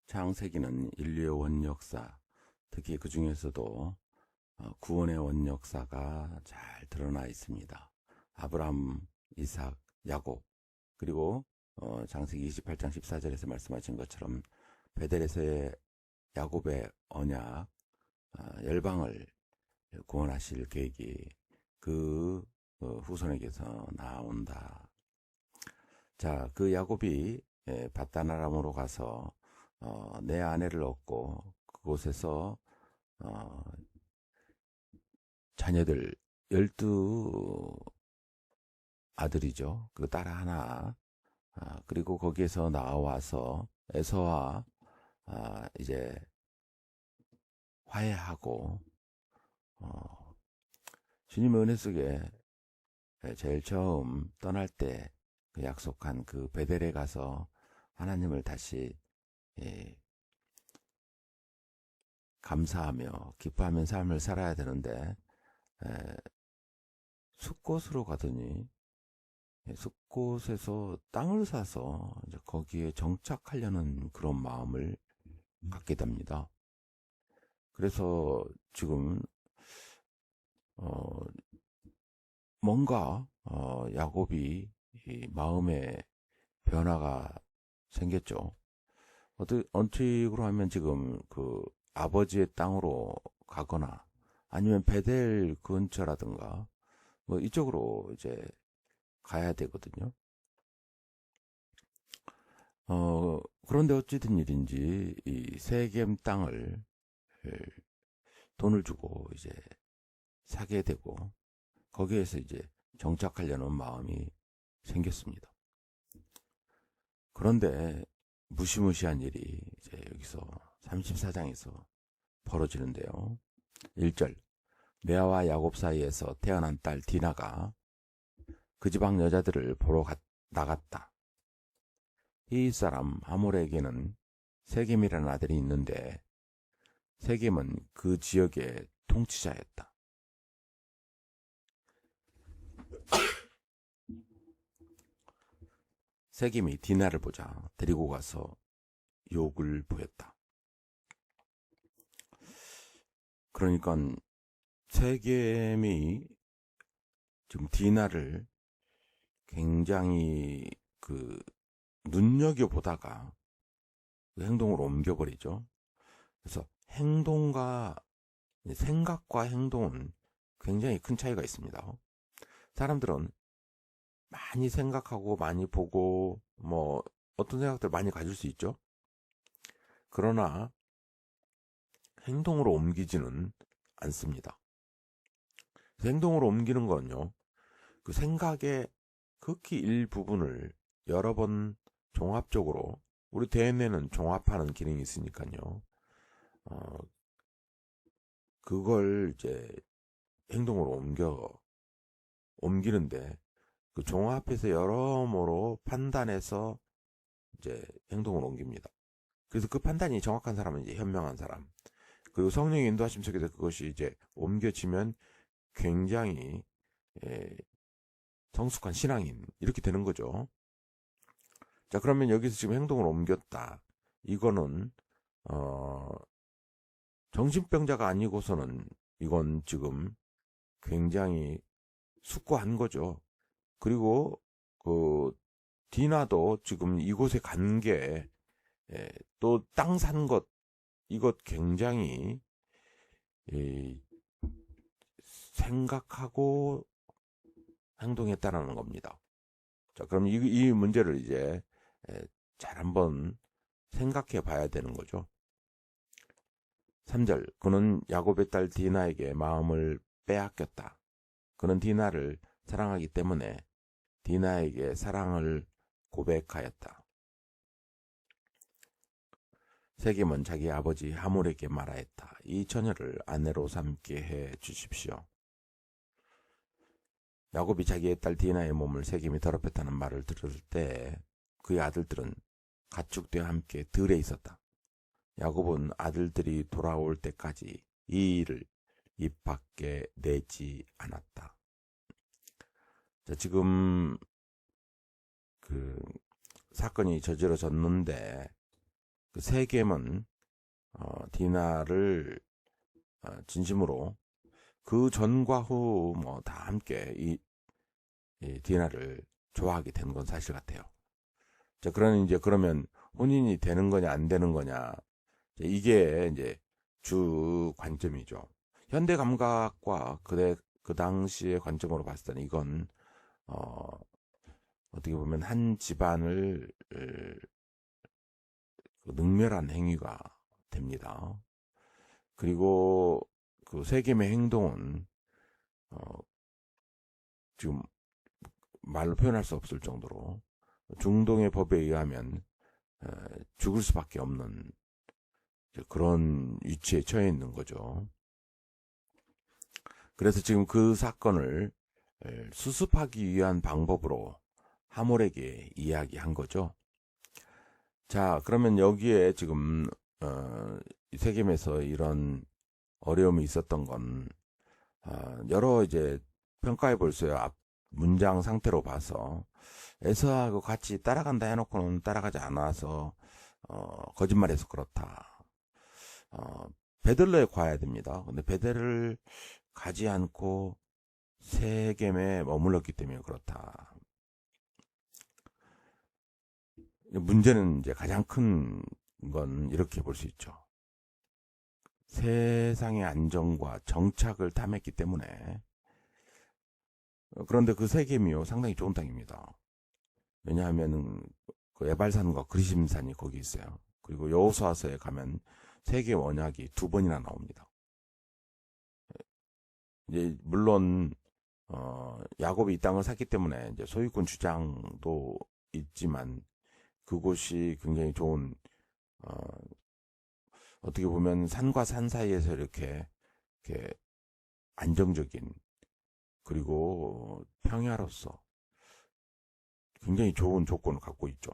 창세기는 인류의 원역사, 특히 그 중에서도 구원의 원역사가 잘 드러나 있습니다. 아브라함, 이삭, 야곱, 그리고 창세기 28장 14절에서 말씀하신 것처럼 베델에서의 야곱의 언약, 열방을 구원하실 계획이 그 후손에게서 나온다. 자, 그 야곱이 밧단 아람으로 가서 내 아내를 얻고 그곳에서 자녀들 12아들이죠. 그 딸 하나, 그리고 거기에서 나와서 에서와 이제 화해하고 주님의 은혜 속에 제일 처음 떠날 때 그 약속한 그 베델에 가서 하나님을 다시 감사하며 기뻐하며 삶을 살아야 되는데 숫곳으로 가더니 숫곳에서 땅을 사서 이제 거기에 정착하려는 그런 마음을 갖게 됩니다. 그래서 지금 뭔가 야곱이 이 마음의 변화가 생겼죠. 언뜻으로 하면 지금 그 아버지의 땅으로 가거나 아니면 베델 근처라든가 뭐 이쪽으로 이제 가야 되거든요. 그런데 어찌된 일인지 이 세겜 땅을 돈을 주고 이제 사게 되고 거기에서 이제 정착하려는 마음이 생겼습니다. 그런데 무시무시한 일이 이제 여기서 34장에서 벌어지는데요. 1절 레아와 야곱 사이에서 태어난 딸 디나가 그 지방 여자들을 보러 나갔다. 이 사람 하몰에게는 세겜이라는 아들이 있는데 세겜은 그 지역의 통치자였다. 세겜이 디나를 보자 데리고 가서 욕을 보였다. 그러니까 세겜이 지금 디나를 굉장히 그 눈여겨보다가 그 행동으로 옮겨버리죠. 그래서 생각과 행동은 굉장히 큰 차이가 있습니다. 사람들은 많이 생각하고 많이 보고 뭐 어떤 생각들 많이 가질 수 있죠. 그러나 행동으로 옮기지는 않습니다. 행동으로 옮기는 건요, 그 생각의 극히 일부분을 여러 번 종합적으로, 우리 DNA는 종합하는 기능이 있으니까요. 그걸 이제 행동으로 옮기는데 그 종합해서 여러모로 판단해서 이제 행동을 옮깁니다. 그래서 그 판단이 정확한 사람은 이제 현명한 사람. 그리고 성령의 인도하심 속에서 그것이 이제 옮겨지면 굉장히 성숙한 신앙인 이렇게 되는 거죠. 자, 그러면 여기서 지금 행동을 옮겼다. 이거는 정신병자가 아니고서는 이건 지금 굉장히 숙고한 거죠. 그리고 그 디나도 지금 이곳에 간 게 또 땅 산 것 이것 굉장히 생각하고 행동했다는 겁니다. 자, 그럼 이 문제를 이제 잘 한번 생각해 봐야 되는 거죠. 3절 그는 야곱의 딸 디나에게 마음을 빼앗겼다. 그는 디나를 사랑하기 때문에 디나에게 사랑을 고백하였다. 세겜은 자기 아버지 하몰에게 말하였다. 이 처녀를 아내로 삼게 해 주십시오. 야곱이 자기의 딸 디나의 몸을 세겜이 더럽혔다는 말을 들을 때 그의 아들들은 가축대와 함께 들에 있었다. 야곱은 아들들이 돌아올 때까지 이 일을 입 밖에 내지 않았다. 자, 지금 그 사건이 저질러졌는데 그 세겜은 디나를 진심으로 그 전과 후 뭐 다 함께 이 디나를 좋아하게 된 건 사실 같아요. 자, 그러면 혼인이 되는 거냐 안 되는 거냐, 이게 이제 주 관점이죠. 현대 감각과 그 당시의 관점으로 봤을 때는 이건 어떻게 보면 한 집안을 능멸한 행위가 됩니다. 그리고 그 세겜의 행동은 지금 말로 표현할 수 없을 정도로 중동의 법에 의하면 죽을 수밖에 없는 그런 위치에 처해 있는 거죠. 그래서 지금 그 사건을 수습하기 위한 방법으로 하몰에게 이야기한 거죠. 자, 그러면 여기에 지금 세겜에서 이런 어려움이 있었던 건 여러 이제 평가해 볼 수 있어요. 앞 문장 상태로 봐서 에서하고 같이 따라간다 해놓고는 따라가지 않아서 거짓말해서 그렇다. 베들레에 가야 됩니다. 근데 베델을 가지 않고 세겜에 머물렀기 때문에 그렇다. 문제는 이제 가장 큰 건 이렇게 볼 수 있죠. 세상의 안정과 정착을 탐했기 때문에. 그런데 그 세겜이요, 상당히 좋은 땅입니다. 왜냐하면 그 에발산과 그리심산이 거기 있어요. 그리고 여호수아서에 가면 세계 언약이 2번이나 나옵니다. 이제 물론 야곱이 이 땅을 샀기 때문에 이제 소유권 주장도 있지만 그곳이 굉장히 좋은 어떻게 보면 산과 산 사이에서 이렇게 안정적인 그리고 평야로서 굉장히 좋은 조건을 갖고 있죠.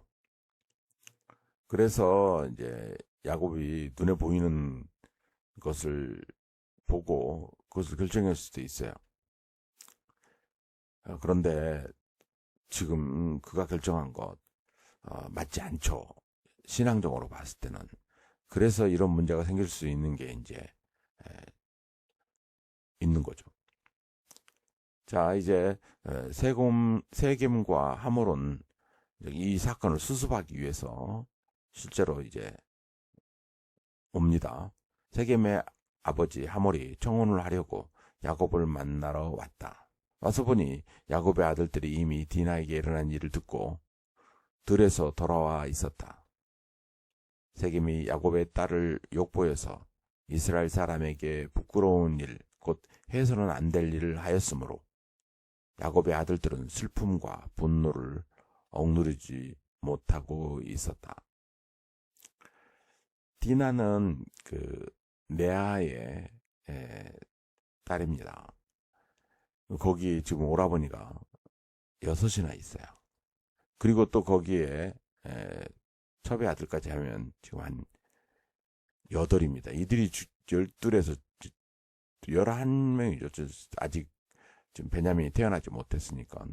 그래서 이제 야곱이 눈에 보이는 것을 보고 그것을 결정할 수도 있어요. 그런데 지금 그가 결정한 것 맞지 않죠. 신앙적으로 봤을 때는. 그래서 이런 문제가 생길 수 있는 게 이제 있는 거죠. 자, 이제 세겜과 하몰은 이 사건을 수습하기 위해서 실제로 이제 옵니다. 세겜의 아버지 하몰이 청혼을 하려고 야곱을 만나러 왔다. 와서 보니 야곱의 아들들이 이미 디나에게 일어난 일을 듣고 들에서 돌아와 있었다. 세겜이 야곱의 딸을 욕보여서 이스라엘 사람에게 부끄러운 일, 곧 해서는 안 될 일을 하였으므로 야곱의 아들들은 슬픔과 분노를 억누르지 못하고 있었다. 디나는 그 레아의 딸입니다. 거기 지금 오라버니가 6이나 있어요. 그리고 또 거기에 첩의 아들까지 하면 지금 한 8입니다. 이들이 12에서 11명이죠. 아직 지금 베냐민이 태어나지 못했으니까.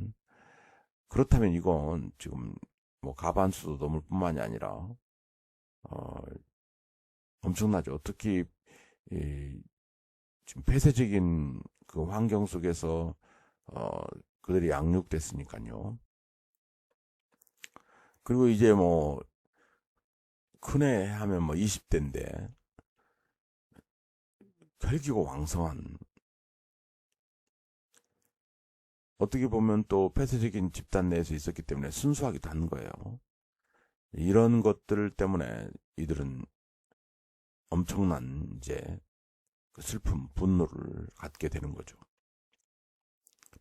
그렇다면 이건 지금 뭐 가반수도 넘을 뿐만이 아니라 엄청나죠. 특히 지금 폐쇄적인 그 환경 속에서 그들이 양육됐으니까요. 그리고 이제 뭐 큰애 하면 뭐 20대인데 혈기고 왕성한, 어떻게 보면 또 폐쇄적인 집단 내에서 있었기 때문에 순수하기도 한 거예요. 이런 것들 때문에 이들은 엄청난 이제 그 슬픔, 분노를 갖게 되는 거죠.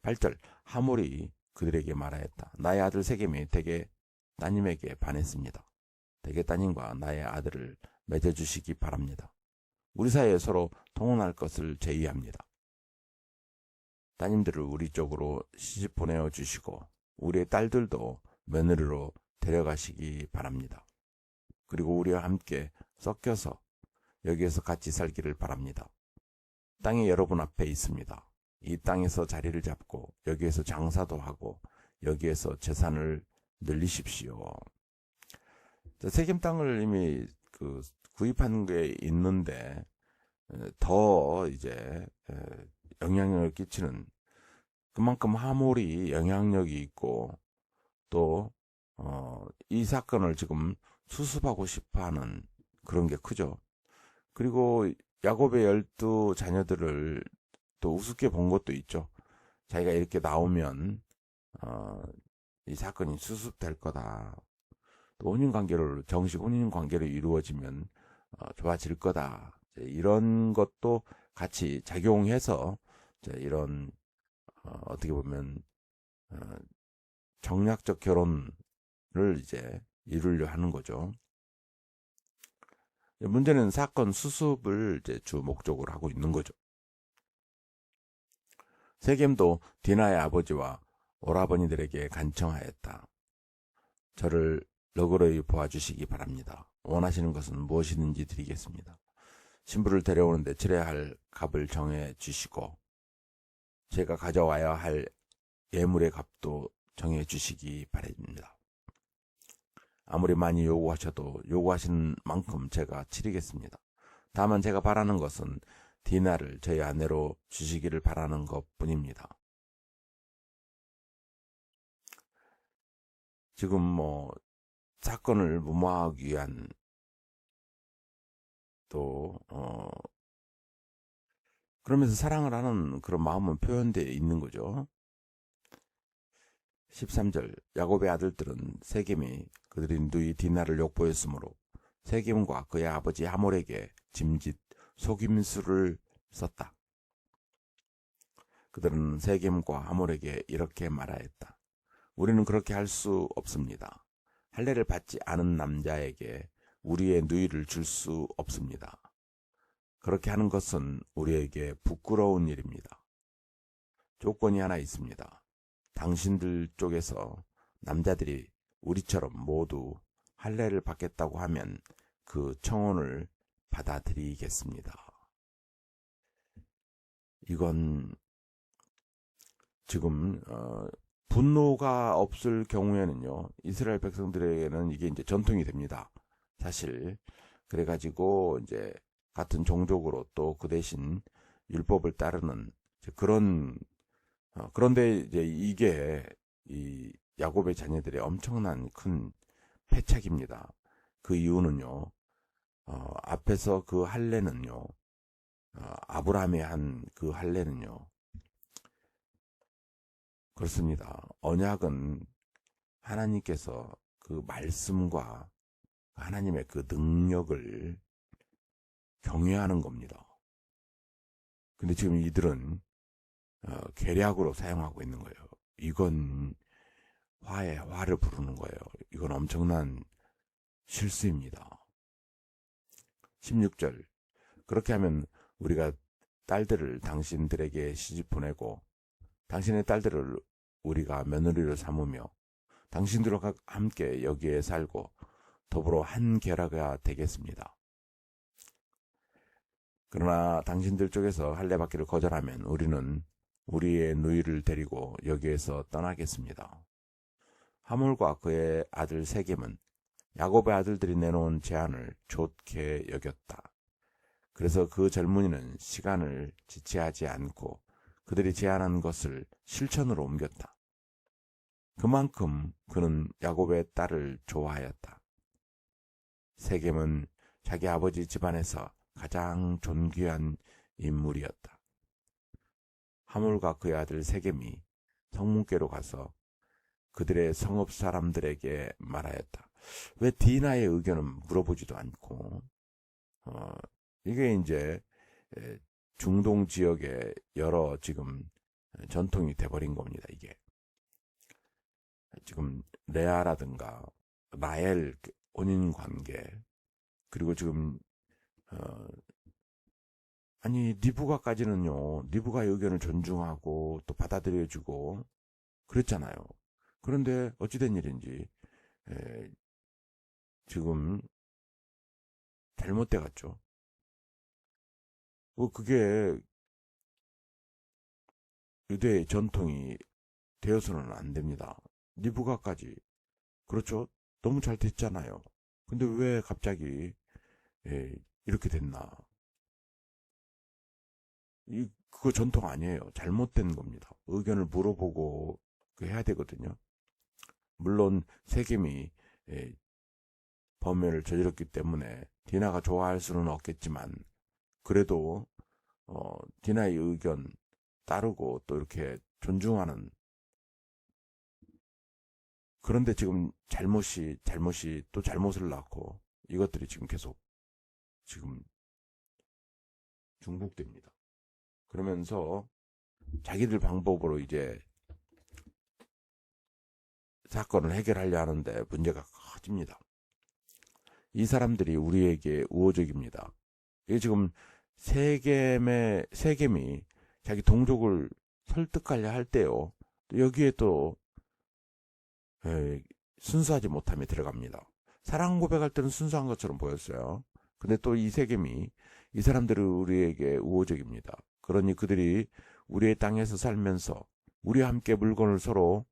8절, 하몰이 그들에게 말하였다. 나의 아들 세겜이 대개 따님에게 반했습니다. 대개 따님과 나의 아들을 맺어주시기 바랍니다. 우리 사이에 서로 통혼할 것을 제의합니다. 따님들을 우리 쪽으로 시집 보내어 주시고 우리의 딸들도 며느리로 데려가시기 바랍니다. 그리고 우리와 함께 섞여서 여기에서 같이 살기를 바랍니다. 땅이 여러분 앞에 있습니다. 이 땅에서 자리를 잡고 여기에서 장사도 하고 여기에서 재산을 늘리십시오. 세겜 땅을 이미 구입한 게 있는데 더 이제 영향력을 끼치는, 그만큼 하몰이 영향력이 있고 또 이 사건을 지금 수습하고 싶어하는 그런 게 크죠. 그리고 야곱의 12자녀들을 또 우습게 본 것도 있죠. 자기가 이렇게 나오면 이 사건이 수습될 거다. 또 정식 혼인 관계로 이루어지면 좋아질 거다. 이런 것도 같이 작용해서 이런 어떻게 보면 정략적 결혼을 이제 이루려 하는 거죠. 문제는 사건 수습을 이제 주 목적으로 하고 있는 거죠. 세겜도 디나의 아버지와 오라버니들에게 간청하였다. 저를 너그러이 보아주시기 바랍니다. 원하시는 것은 무엇이든지 드리겠습니다. 신부를 데려오는데 치러야 할 값을 정해 주시고 제가 가져와야 할 예물의 값도 정해 주시기 바랍니다. 아무리 많이 요구하셔도 요구하시는 만큼 제가 치르겠습니다. 다만 제가 바라는 것은 디나를 저희 아내로 주시기를 바라는 것뿐입니다. 지금 사건을 무마하기 위한 또 그러면서 사랑을 하는 그런 마음은 표현되어 있는 거죠. 13절 야곱의 아들들은 세겜이 그들의 누이 디나를 욕보였으므로 세겜과 그의 아버지 하몰에게 짐짓 속임수를 썼다. 그들은 세겜과 하몰에게 이렇게 말하였다. 우리는 그렇게 할 수 없습니다. 할례를 받지 않은 남자에게 우리의 누이를 줄 수 없습니다. 그렇게 하는 것은 우리에게 부끄러운 일입니다. 조건이 하나 있습니다. 당신들 쪽에서 남자들이 우리처럼 모두 할례를 받겠다고 하면 그 청혼을 받아들이겠습니다. 이건 지금 분노가 없을 경우에는요, 이스라엘 백성들에게는 이게 이제 전통이 됩니다. 사실 그래가지고 이제 같은 종족으로 또 그 대신 율법을 따르는 그런 그런데 이제 이게 이 야곱의 자녀들의 엄청난 큰 패착입니다. 그 이유는요, 앞에서 그 할례는요, 아브라함이 한 그 할례는요, 그렇습니다. 언약은 하나님께서 그 말씀과 하나님의 그 능력을 경외하는 겁니다. 근데 지금 이들은 계략으로 사용하고 있는 거예요. 이건 화에 화를 부르는 거예요. 이건 엄청난 실수입니다. 16절 그렇게 하면 우리가 딸들을 당신들에게 시집 보내고 당신의 딸들을 우리가 며느리로 삼으며 당신들과 함께 여기에 살고 더불어 한 결하가 되겠습니다. 그러나 당신들 쪽에서 할례 받기를 거절하면 우리는 우리의 누이를 데리고 여기에서 떠나겠습니다. 하몰과 그의 아들 세겜은 야곱의 아들들이 내놓은 제안을 좋게 여겼다. 그래서 그 젊은이는 시간을 지체하지 않고 그들이 제안한 것을 실천으로 옮겼다. 그만큼 그는 야곱의 딸을 좋아하였다. 세겜은 자기 아버지 집안에서 가장 존귀한 인물이었다. 하몰과 그의 아들 세겜이 성문께로 가서 그들의 성읍 사람들에게 말하였다. 왜 디나의 의견은 물어보지도 않고 이게 이제 중동 지역의 여러 지금 전통이 돼버린 겁니다. 이게 지금 레아라든가 라헬 혼인 관계 그리고 지금 아니 리브가까지는요. 리브가의 의견을 존중하고 또 받아들여주고 그랬잖아요. 그런데 어찌된 일인지 지금 잘못돼 갔죠. 그게 유대의 전통이 되어서는 안 됩니다. 리브가까지 그렇죠. 너무 잘 됐잖아요. 근데 왜 갑자기 이렇게 됐나? 그거 전통 아니에요. 잘못된 겁니다. 의견을 물어보고 해야 되거든요. 물론 세겜이 범죄를 저질렀기 때문에 디나가 좋아할 수는 없겠지만 그래도 디나의 의견 따르고 또 이렇게 존중하는, 그런데 지금 잘못이 또 잘못을 낳고 이것들이 지금 계속 지금 중복됩니다. 그러면서 자기들 방법으로 이제 사건을 해결하려 하는데 문제가 커집니다. 이 사람들이 우리에게 우호적입니다. 이게 지금 세겜이 자기 동족을 설득하려 할 때요, 여기에 또 순수하지 못함이 들어갑니다. 사랑 고백할 때는 순수한 것처럼 보였어요. 근데 또 이 세겜이 이 사람들은 우리에게 우호적입니다. 그러니 그들이 우리의 땅에서 살면서 우리와 함께 물건을 서로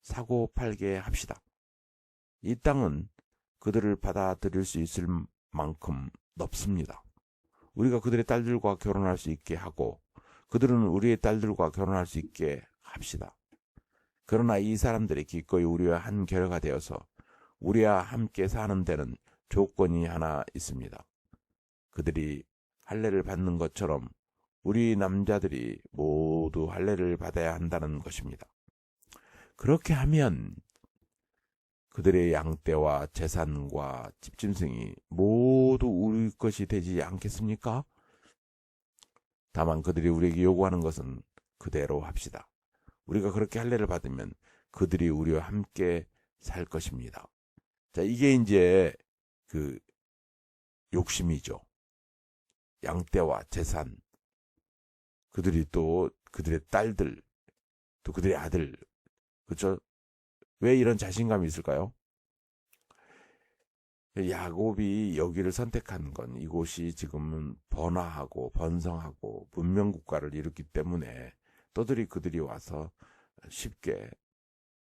사고 팔게 합시다. 이 땅은 그들을 받아들일 수 있을 만큼 넓습니다. 우리가 그들의 딸들과 결혼할 수 있게 하고 그들은 우리의 딸들과 결혼할 수 있게 합시다. 그러나 이 사람들이 기꺼이 우리와 한 결여가 되어서 우리와 함께 사는 데는 조건이 하나 있습니다. 그들이 할례를 받는 것처럼 우리 남자들이 모두 할례를 받아야 한다는 것입니다. 그렇게 하면 그들의 양떼와 재산과 집짐승이 모두 우리 것이 되지 않겠습니까? 다만 그들이 우리에게 요구하는 것은 그대로 합시다. 우리가 그렇게 할례를 받으면 그들이 우리와 함께 살 것입니다. 자, 이게 이제 그 욕심이죠. 양떼와 재산, 그들이 또 그들의 딸들, 또 그들의 아들, 그렇죠? 왜 이런 자신감이 있을까요? 야곱이 여기를 선택한 건 이곳이 지금은 번화하고 번성하고 문명국가를 이뤘기 때문에 그들이 와서 쉽게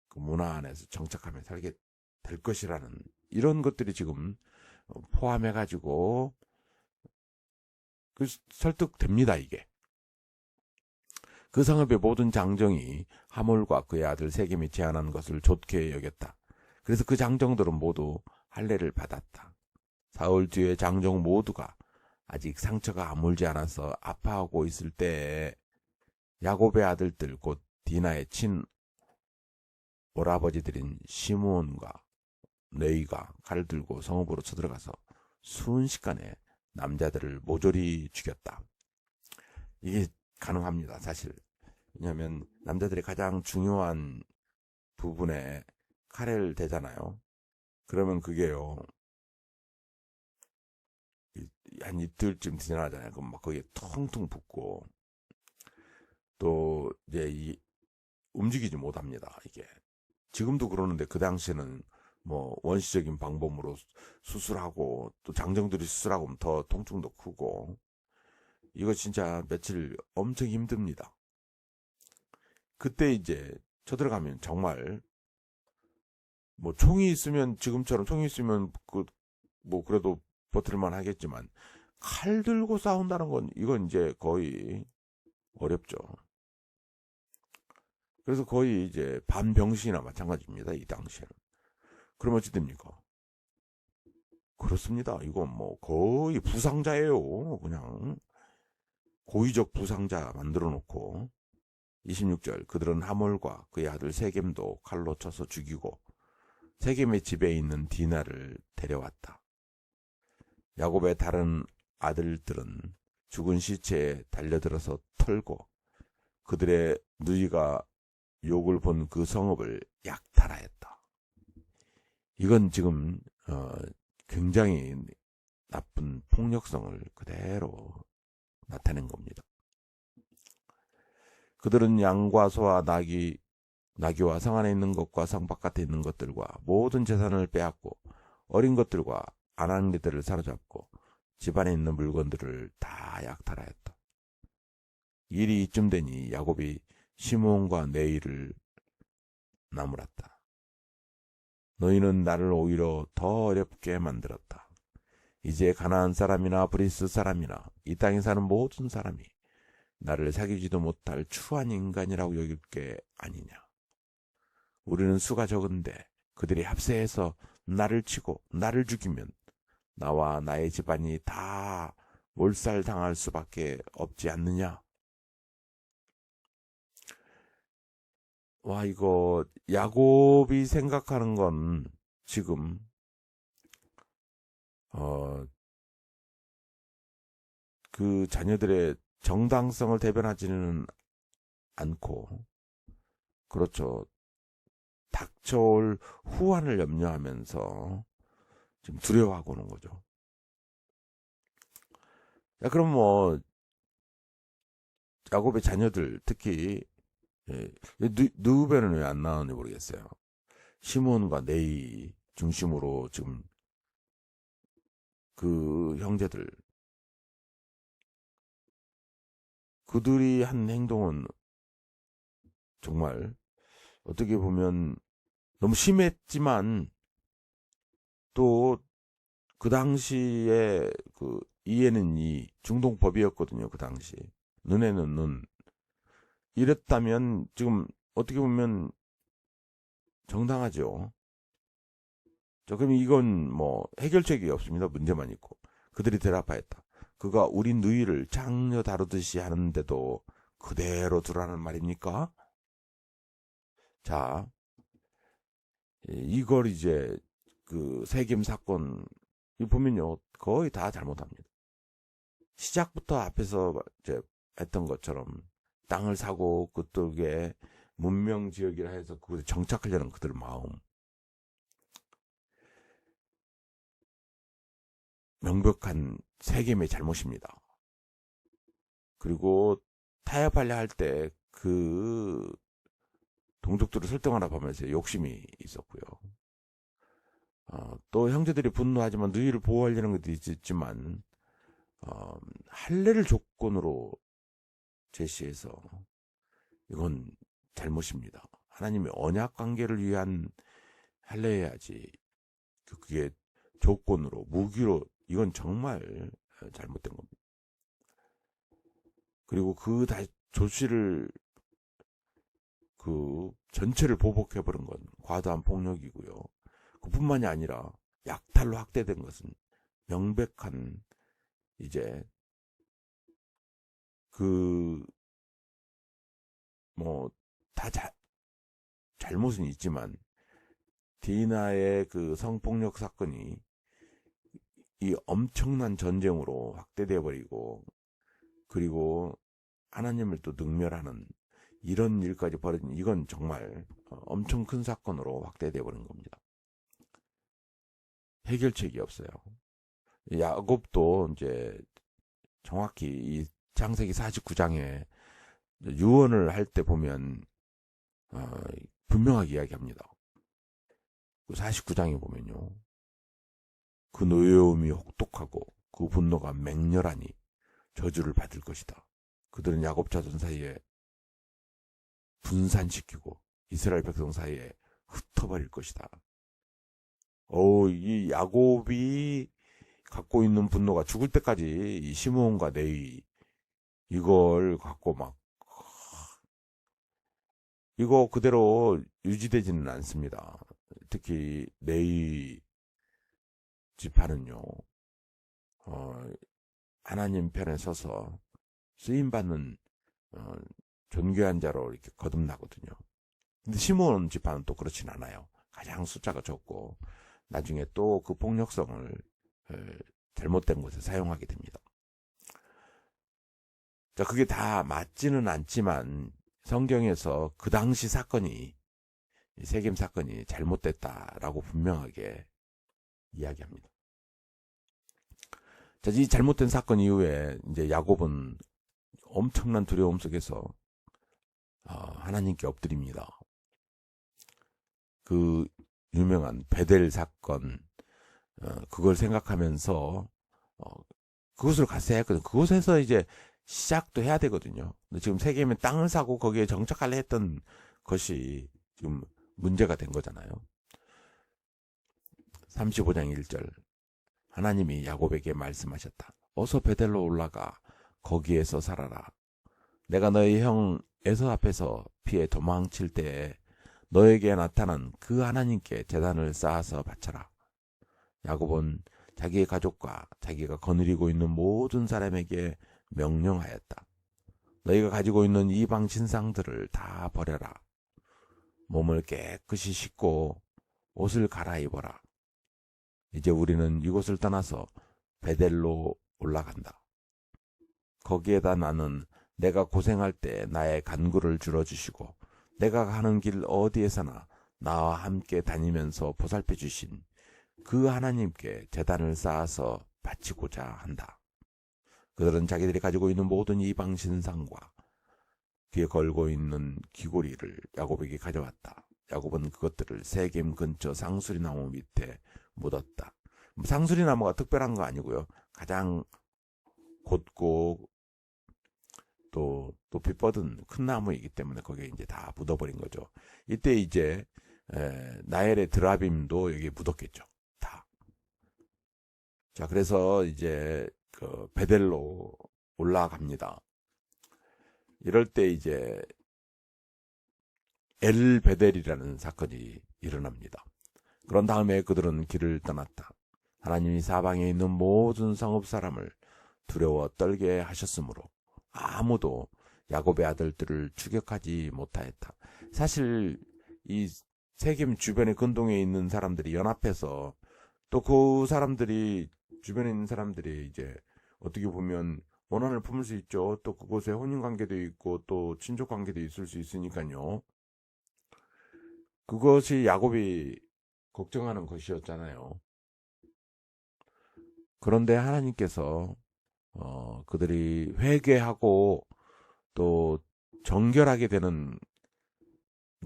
그 문화 안에서 정착하며 살게 될 것이라는 이런 것들이 지금 포함해가지고 설득됩니다, 이게. 그 성읍의 모든 장정이 하몰과 그의 아들 세겜이 제안한 것을 좋게 여겼다. 그래서 그 장정들은 모두 할례를 받았다. 사흘 뒤에 장정 모두가 아직 상처가 아물지 않아서 아파하고 있을 때에 야곱의 아들들 곧 디나의 친 오라버지들인 시므온과 레위가 칼을 들고 성읍으로 쳐들어가서 순식간에 남자들을 모조리 죽였다. 이게 가능합니다, 사실. 왜냐하면 남자들이 가장 중요한 부분에 칼을 대잖아요. 그러면 그게요, 한 이틀쯤 지나잖아요. 그럼 막 거기에 텅텅 붓고 또 이제 움직이지 못합니다. 이게 지금도 그러는데 그 당시에는 뭐 원시적인 방법으로 수술하고 또 장정들이 수술하고 더 통증도 크고 이거 진짜 며칠 엄청 힘듭니다. 그때 이제 쳐들어가면 정말 뭐 총이 있으면 지금처럼 총이 있으면 뭐 그래도 버틸만 하겠지만 칼 들고 싸운다는 건 이건 이제 거의 어렵죠. 그래서 거의 이제 반병신이나 마찬가지입니다, 이 당시에는. 그럼 어찌 됩니까? 그렇습니다. 이건 뭐 거의 부상자예요. 그냥 고의적 부상자 만들어 놓고 26절 그들은 하몰과 그의 아들 세겜도 칼로 쳐서 죽이고 세겜의 집에 있는 디나를 데려왔다. 야곱의 다른 아들들은 죽은 시체에 달려들어서 털고 그들의 누이가 욕을 본 그 성읍을 약탈하였다. 이건 지금 굉장히 나쁜 폭력성을 그대로 나타낸 겁니다. 그들은 양과 소와 나귀와 성 안에 있는 것과 성 바깥에 있는 것들과 모든 재산을 빼앗고 어린 것들과 아낙네들을 사로잡고 집안에 있는 물건들을 다 약탈하였다. 일이 이쯤 되니 야곱이 시므온과 레위를 나무랐다. 너희는 나를 오히려 더 어렵게 만들었다. 이제 가나안 사람이나 브리스 사람이나 이 땅에 사는 모든 사람이 나를 사귀지도 못할 추한 인간이라고 여길 게 아니냐. 우리는 수가 적은데 그들이 합세해서 나를 치고 나를 죽이면 나와 나의 집안이 다 몰살당할 수밖에 없지 않느냐. 와, 이거 야곱이 생각하는 건 지금 그 자녀들의 정당성을 대변하지는 않고, 그렇죠, 닥쳐올 후환을 염려하면서 지금 두려워하고 오는 거죠. 야, 그럼 뭐 야곱의 자녀들, 특히 누벤은 왜 안 나오는지 모르겠어요. 시몬과 네이 중심으로 지금 그 형제들, 그들이 한 행동은 정말 어떻게 보면 너무 심했지만 또 그 당시에 그 이에는 이 중동법이었거든요. 그 당시 눈에는 눈. 이랬다면 지금 어떻게 보면 정당하죠. 자, 그럼 이건 뭐 해결책이 없습니다. 문제만 있고. 그들이 대답하였다. 그가 우리 누이를 장녀 다루듯이 하는데도 그대로 두라는 말입니까? 자, 이걸 이제 그 세겜 사건 보면요, 거의 다 잘못합니다. 시작부터 앞에서 이제 했던 것처럼 땅을 사고 그쪽에 문명 지역이라 해서 그곳에 정착하려는 그들 마음, 명백한 세겜의 잘못입니다. 그리고 타협하려 할 때 그 동족들을 설득하나 보면서 욕심이 있었고요. 또 형제들이 분노하지만 누이를 보호하려는 것도 있지만 할례를 조건으로 제시해서 이건 잘못입니다. 하나님의 언약 관계를 위한 할례해야지 그게 조건으로 무기로, 이건 정말 잘못된 겁니다. 그리고 그 조치를 그 전체를 보복해버린 건 과도한 폭력이고요. 그뿐만이 아니라 약탈로 학대된 것은 명백한 이제 그 뭐 다 잘못은 있지만 디나의 그 성폭력 사건이 이 엄청난 전쟁으로 확대되어 버리고, 그리고 하나님을 또 능멸하는 이런 일까지 벌어진, 이건 정말 엄청 큰 사건으로 확대되어 버린 겁니다. 해결책이 없어요. 야곱도 이제 정확히 이 창세기 49장에 유언을 할 때 보면 분명하게 이야기합니다. 49장에 보면요, 그 노여움이 혹독하고 그 분노가 맹렬하니 저주를 받을 것이다. 그들은 야곱 자손 사이에 분산시키고 이스라엘 백성 사이에 흩어버릴 것이다. 이 야곱이 갖고 있는 분노가 죽을 때까지 이 시므온과 네이 이걸 갖고 막 이거 그대로 유지되지는 않습니다. 특히 네이 지파는요, 하나님 편에 서서 쓰임받는 존귀한 자로 이렇게 거듭나거든요. 근데 시므온 지파는 또 그렇진 않아요. 가장 숫자가 적고 나중에 또 그 폭력성을 잘못된 곳에 사용하게 됩니다. 자, 그게 다 맞지는 않지만 성경에서 그 당시 사건이, 세겜 사건이 잘못됐다라고 분명하게 이야기합니다. 자, 이 잘못된 사건 이후에 이제 야곱은 엄청난 두려움 속에서 하나님께 엎드립니다. 그 유명한 베델 사건, 그걸 생각하면서 그곳으로 갔어야 했거든요. 그곳에서 이제 시작도 해야 되거든요. 근데 지금 세겜에 땅을 사고 거기에 정착하려 했던 것이 지금 문제가 된 거잖아요. 35장 1절. 하나님이 야곱에게 말씀하셨다. 어서 베델로 올라가 거기에서 살아라. 내가 너희 형 에서 앞에서 피해 도망칠 때에 너에게 나타난 그 하나님께 제단을 쌓아서 바쳐라. 야곱은 자기의 가족과 자기가 거느리고 있는 모든 사람에게 명령하였다. 너희가 가지고 있는 이방 신상들을 다 버려라. 몸을 깨끗이 씻고 옷을 갈아입어라. 이제 우리는 이곳을 떠나서 베델로 올라간다. 거기에다 나는 내가 고생할 때 나의 간구를 줄여주시고 내가 가는 길 어디에서나 나와 함께 다니면서 보살펴 주신 그 하나님께 제단을 쌓아서 바치고자 한다. 그들은 자기들이 가지고 있는 모든 이방 신상과 귀에 걸고 있는 귀고리를 야곱에게 가져왔다. 야곱은 그것들을 세겜 근처 상수리 나무 밑에 묻었다. 상수리 나무가 특별한 거 아니고요. 가장 곧고 또 높이 뻗은 큰 나무이기 때문에 거기에 이제 다 묻어버린 거죠. 이때 이제 나엘의 드라빔도 여기에 묻었겠죠. 다. 자, 그래서 이제 그 베델로 올라갑니다. 이럴 때 이제 엘베델이라는 사건이 일어납니다. 그런 다음에 그들은 길을 떠났다. 하나님이 사방에 있는 모든 성읍 사람을 두려워 떨게 하셨으므로 아무도 야곱의 아들들을 추격하지 못하였다. 사실 이 세겜 주변의 근동에 있는 사람들이 연합해서 또 그 사람들이 주변에 있는 사람들이 이제 어떻게 보면 원한을 품을 수 있죠. 또 그곳에 혼인관계도 있고 또 친족관계도 있을 수 있으니까요. 그것이 야곱이 걱정하는 것이었잖아요. 그런데 하나님께서 그들이 회개하고 또 정결하게 되는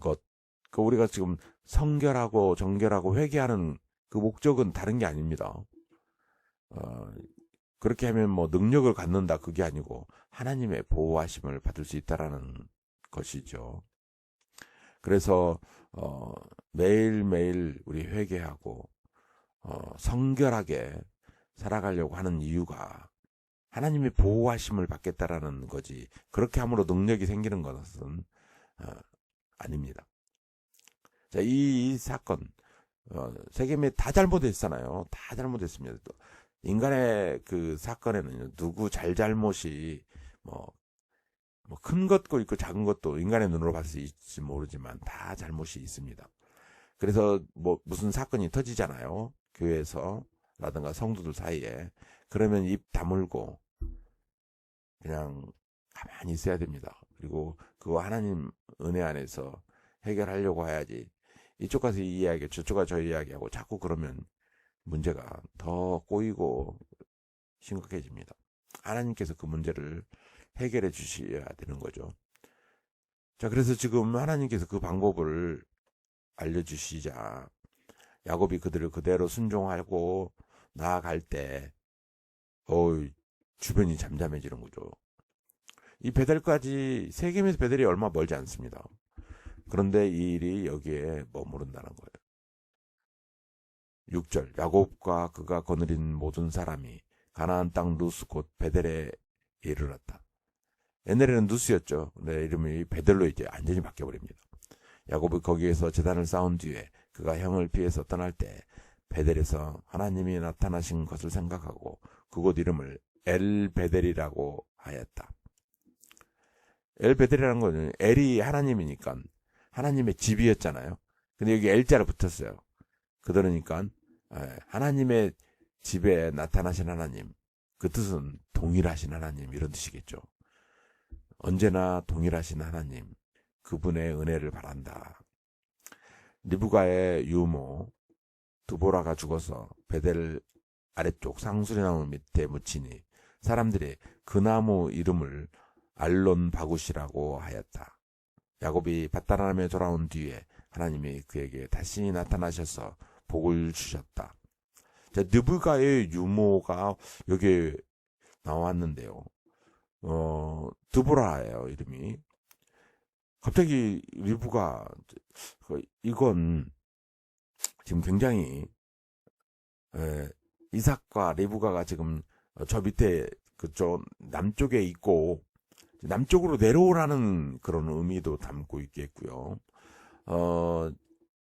것, 그 우리가 지금 성결하고 정결하고 회개하는 그 목적은 다른 게 아닙니다. 그렇게 하면 뭐 능력을 갖는다 그게 아니고 하나님의 보호하심을 받을 수 있다라는 것이죠. 그래서 매일매일 우리 회개하고 성결하게 살아가려고 하는 이유가 하나님의 보호하심을 받겠다라는 거지 그렇게 함으로 능력이 생기는 것은 아닙니다. 자, 이 사건 세겜에 다 잘못했잖아요. 다 잘못했습니다. 또 인간의 그 사건에는 누구 잘잘못이 뭐 큰 것도 있고 작은 것도 인간의 눈으로 봤을 수 있을지 모르지만 다 잘못이 있습니다. 그래서 뭐 무슨 사건이 터지잖아요. 교회에서라든가 성도들 사이에. 그러면 입 다물고 그냥 가만히 있어야 됩니다. 그리고 그거 하나님 은혜 안에서 해결하려고 해야지. 이쪽 가서 이 이야기, 저쪽 가서 저 이야기하고 자꾸 그러면 문제가 더 꼬이고 심각해집니다. 하나님께서 그 문제를 해결해 주셔야 되는 거죠. 자, 그래서 지금 하나님께서 그 방법을 알려주시자 야곱이 그들을 그대로 순종하고 나아갈 때 주변이 잠잠해지는 거죠. 이 베델까지 세겜에서 베델이 얼마 멀지 않습니다. 그런데 이 일이 여기에 머무른다는 거예요. 6절 야곱과 그가 거느린 모든 사람이 가나안 땅 누스 곧 베델에 이르렀다. 옛날에는 누스였죠. 근데 이름이 베델로 이제 완전히 바뀌어버립니다. 야곱이 거기에서 제단을 쌓은 뒤에 그가 형을 피해서 떠날 때 베델에서 하나님이 나타나신 것을 생각하고 그곳 이름을 엘베델이라고 하였다. 엘베델이라는 거는 엘이 하나님이니까 하나님의 집이었잖아요. 근데 여기 엘자로 붙었어요. 그러니까 하나님의 집에 나타나신 하나님, 그 뜻은 동일하신 하나님 이런 뜻이겠죠. 언제나 동일하신 하나님, 그분의 은혜를 바란다. 리브가의 유모 드보라가 죽어서 베델 아래쪽 상수리나무 밑에 묻히니 사람들이 그 나무 이름을 알론 바굿이라고 하였다. 야곱이 밧다람에 돌아온 뒤에 하나님이 그에게 다시 나타나셔서 복을 주셨다. 자, 느브가의 유모가 여기 나왔는데요. 드보라예요, 이름이. 갑자기 리브가 이건 지금 굉장히 이삭과 리브가가 지금 저 밑에 그쪽 남쪽에 있고 남쪽으로 내려오라는 그런 의미도 담고 있겠고요.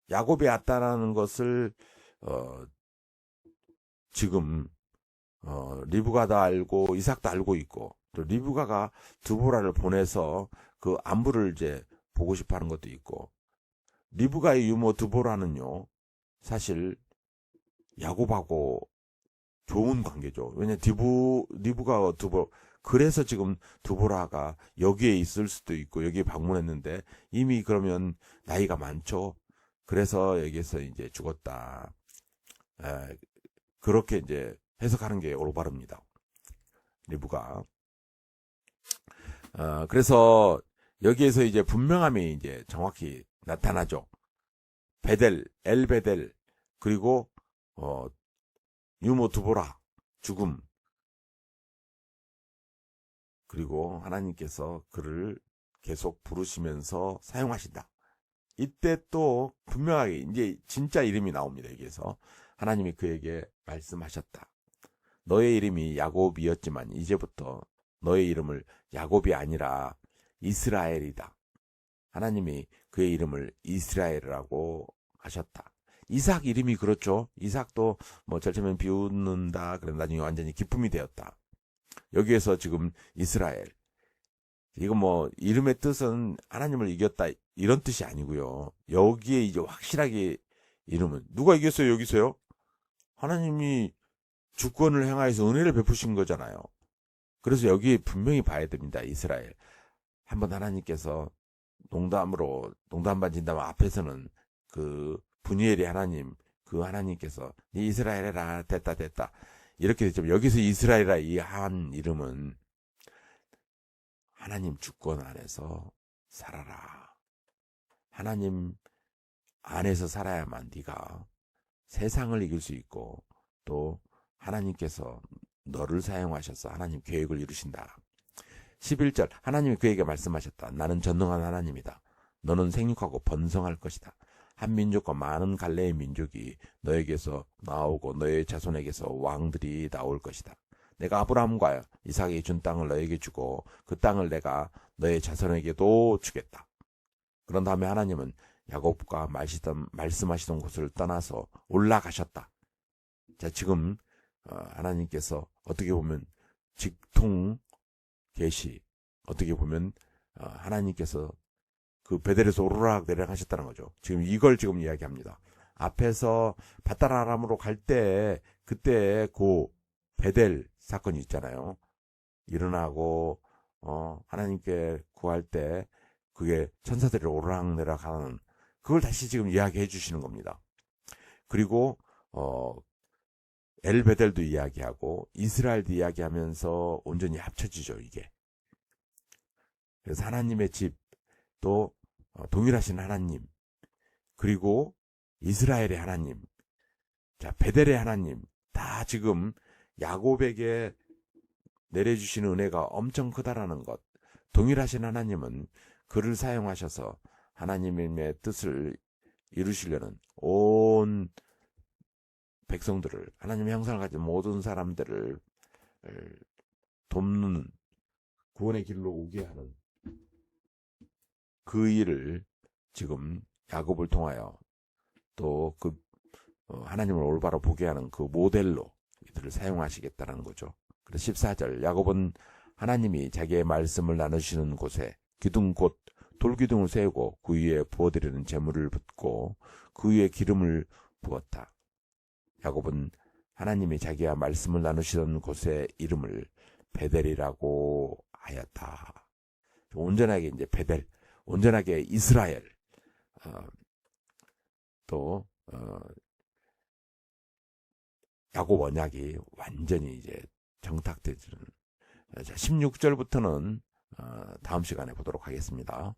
야곱이 왔다라는 것을 지금 리브가도 알고 이삭도 알고 있고 또 리브가가 드보라를 보내서 그 안부를 이제 보고 싶어하는 것도 있고 리브가의 유모 드보라는요 사실 야곱하고 좋은 관계죠. 왜냐 리브가와 드보 그래서 지금 드보라가 여기에 있을 수도 있고 여기에 방문했는데 이미 그러면 나이가 많죠. 그래서 여기에서 이제 죽었다. 그렇게 이제 해석하는 게 올바릅니다. 리브가. 그래서 여기에서 이제 분명함이 이제 정확히 나타나죠. 베델, 엘베델, 그리고 유모 드보라, 죽음. 그리고 하나님께서 그를 계속 부르시면서 사용하신다. 이때 또 분명하게 이제 진짜 이름이 나옵니다. 여기에서 하나님이 그에게 말씀하셨다. 너의 이름이 야곱이었지만 이제부터 너의 이름을 야곱이 아니라 이스라엘이다. 하나님이 그의 이름을 이스라엘이라고 하셨다. 이삭 이름이 그렇죠. 이삭도 뭐 절체면 비웃는다. 그럼 나중에 완전히 기쁨이 되었다. 여기에서 지금 이스라엘. 이거 뭐 이름의 뜻은 하나님을 이겼다 이런 뜻이 아니고요. 여기에 이제 확실하게 이름은 누가 이겼어요? 여기서요? 하나님이 주권을 행하여서 은혜를 베푸신 거잖아요. 그래서 여기에 분명히 봐야 됩니다. 이스라엘. 한번 하나님께서 농담 반 진담 앞에서는 그 분이엘이 하나님, 그 하나님께서 네 이스라엘 해라 됐다 이렇게 됐지만 여기서 이스라엘이라 이 한 이름은 하나님 주권 안에서 살아라. 하나님 안에서 살아야만 네가 세상을 이길 수 있고 또 하나님께서 너를 사용하셔서 하나님 계획을 이루신다. 11절 하나님이 그에게 말씀하셨다. 나는 전능한 하나님이다. 너는 생육하고 번성할 것이다. 한 민족과 많은 갈래의 민족이 너에게서 나오고 너의 자손에게서 왕들이 나올 것이다. 내가 아브라함과 이삭에게 준 땅을 너에게 주고 그 땅을 내가 너의 자손에게도 주겠다. 그런 다음에 하나님은 야곱과 말씀하시던 곳을 떠나서 올라가셨다. 자, 지금 하나님께서 어떻게 보면 직통 계시, 어떻게 보면 하나님께서 그 베델에서 오르락 내리락 하셨다는 거죠. 지금 이걸 지금 이야기합니다. 앞에서 바다라람으로 갈 때 그때 그 베델 사건이 있잖아요. 일어나고 하나님께 구할 때 그게 천사들이 오르락 내리락 하는 그걸 다시 지금 이야기해 주시는 겁니다. 그리고 엘베델도 이야기하고 이스라엘도 이야기하면서 온전히 합쳐지죠. 이게. 그래서 하나님의 집 또 동일하신 하나님 그리고 이스라엘의 하나님 자 베델의 하나님 다 지금 야곱에게 내려주시는 은혜가 엄청 크다라는 것 동일하신 하나님은 그를 사용하셔서 하나님의 뜻을 이루시려는 온 백성들을 하나님의 형상을 가진 모든 사람들을 돕는 구원의 길로 오게 하는 그 일을 지금 야곱을 통하여 또 그 하나님을 올바로 보게 하는 그 모델로 이들을 사용하시겠다는 거죠. 그래서 14절 야곱은 하나님이 자기의 말씀을 나누시는 곳에 기둥 곧 돌기둥을 세우고 그 위에 부어드리는 제물을 붓고 그 위에 기름을 부었다. 야곱은 하나님이 자기와 말씀을 나누시던 곳의 이름을 베델이라고 하였다. 온전하게 이제 베델, 온전하게 이스라엘, 또 야곱 언약이 완전히 이제 정탁되는. 자, 16절부터는 다음 시간에 보도록 하겠습니다.